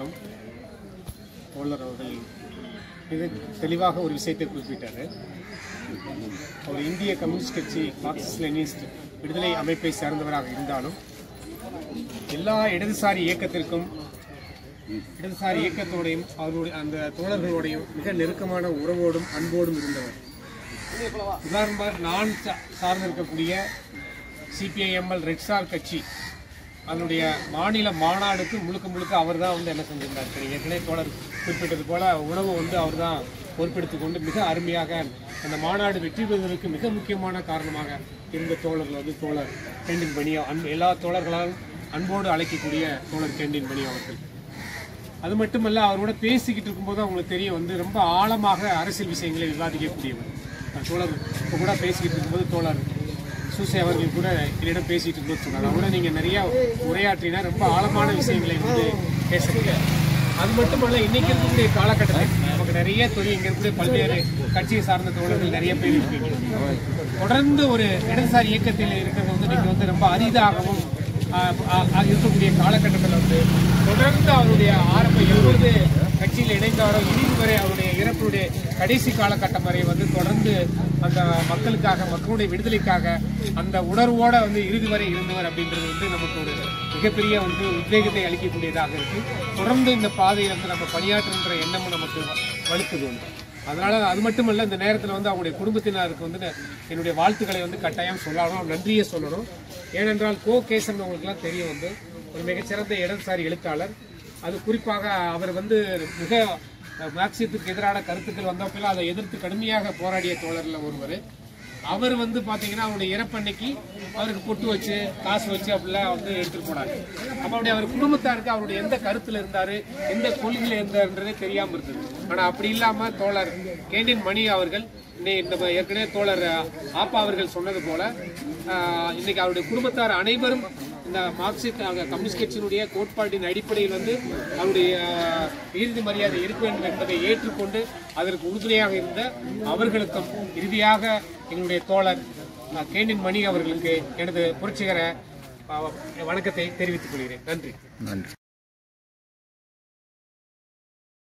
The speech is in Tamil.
வணக்கம். தோழர் அவர்கள் மிக தெளிவாக ஒரு விஷயத்தை குறிப்பிட்டார். அவர் இந்திய கம்யூனிஸ்ட் கட்சி மார்க்சிஸ்ட் லெனினிஸ்ட் விடுதலை அமைப்பை சேர்ந்தவராக இருந்தாலும் எல்லா இடதுசாரி இயக்கத்தோடையும் அவருடைய அந்த தோழர்களோடையும் மிக நெருக்கமான உறவோடும் அன்போடும் இருந்தவர். உதாரணமாக நான் சார்ந்திருக்கக்கூடிய சிபிஐஎம்எல் ரெட் ஸ்டார் கட்சி அதனுடைய மாநில மாநாடுக்கு முழுக்க அவர் தான் என்ன செஞ்சிருந்தார். ஏற்கனவே தோழர் குறிப்பிட்டது போல உணவு அவர் தான் பொறுப்பெடுத்துக் கொண்டு மிக அருமையாக அந்த மாநாடு வெற்றி பெறுவதற்கு மிக முக்கியமான காரணமாக இருந்த தோழர்கள் தோழர் கேண்டீன் பணி, எல்லா தோழர்களால் அன்போடு அழைக்கக்கூடிய தோழர் கேண்டீன் பணி அவர்கள். அது மட்டுமல்ல, அவரோட பேசிக்கிட்டு இருக்கும்போது அவங்களுக்கு தெரியும் ரொம்ப ஆழமாக அரசியல் விஷயங்களை விவாதிக்கக்கூடியவர். தோழர் இப்போ கூட பேசிக்கிட்டு இருக்கும்போது தோழர் சூசை அவர்கள் கூட என்னிடம் பேசிட்டு இருக்கும்போது சொன்னார், அவரோட நீங்கள் நிறையா உரையாற்றினா ரொம்ப ஆழமான விஷயங்களை பேசுறீங்க. அது மட்டுமல்ல, இன்னைக்கு இருக்கக்கூடிய காலகட்டத்தில் நமக்கு நிறைய தொழில் இங்கே இருக்கக்கூடிய பல்வேறு கட்சியை சார்ந்த தோழர்கள் நிறைய பேர் இருக்கீங்க. தொடர்ந்து ஒரு இடதுசாரி இயக்கத்தில் இருக்கிறது இன்னைக்கு ரொம்ப அரிதாகவும் இருக்கக்கூடிய காலகட்டத்தில் தொடர்ந்து அவருடைய எப்பொழுது கட்சியில் இணைந்தாரோ இறுதி வரை அவருடைய இறப்புடைய கடைசி காலகட்டம் வரை தொடர்ந்து அந்த மக்களுடைய விடுதலைக்காக அந்த உணர்வோட இறுதி வரை இருந்தவர் அப்படின்றது நமக்கு ஒரு மிகப்பெரிய உத்வேகத்தை அளிக்கக்கூடியதாக இருக்கு. தொடர்ந்து இந்த பாதையை நம்ம பணியாற்றுன்ற எண்ணமும் நமக்கு வலுக்குது. அதனால அது மட்டுமல்ல, இந்த நேரத்தில் அவங்களுடைய குடும்பத்தினருக்கு என்னுடைய வாழ்த்துக்களை கட்டாயம் சொல்லணும், நன்றியை சொல்லணும். ஏனென்றால் கோ கேசன் அவங்களுக்குலாம் தெரியும் ஒரு மிகச்சிறந்த இடதுசாரி எழுத்தாளர். அது குறிப்பாக அவர் மிக மார்க்சியத்துக்கு எதிரான கருத்துக்கள் வந்தப்பெல்லாம் அதை எதிர்த்து கடுமையாக போராடிய தோழர்ல ஒருவர். அவர் பார்த்தீங்கன்னா அவருடைய இறப்பன்னைக்கு அவருக்கு பொட்டு வச்சு காசு வச்சு அப்படிலாம் எடுத்துட்டு போனாரு. அப்படி அவர் குடும்பத்தாருக்கு அவருடைய எந்த கருத்துல இருந்தாரு, எந்த கொள்கையில இருந்தாருன்றதே தெரியாம இருந்தது. ஆனா அப்படி இல்லாம தோழர் கேண்டீன் மணி அவர்கள் ஏற்கனவே தோழர் ஆப்பா அவர்கள் சொன்னது போல இன்னைக்கு அவருடைய குடும்பத்தார் அனைவரும் இந்த மார்க்சிஸ்ட் கம்யூனிஸ்ட் கட்சியினுடைய கோட்பாட்டின் அடிப்படையில் அவருடைய இறுதி மரியாதை இருக்க வேண்டும் என்பதை ஏற்றுக்கொண்டு அதற்கு உறுதுணையாக இருந்த அவர்களுக்கும் இறுதியாக எங்களுடைய தோழர் கேண்டீன் மணி அவர்களுக்கு எனது புரட்சிகர வணக்கத்தை தெரிவித்துக் கொள்கிறேன். நன்றி.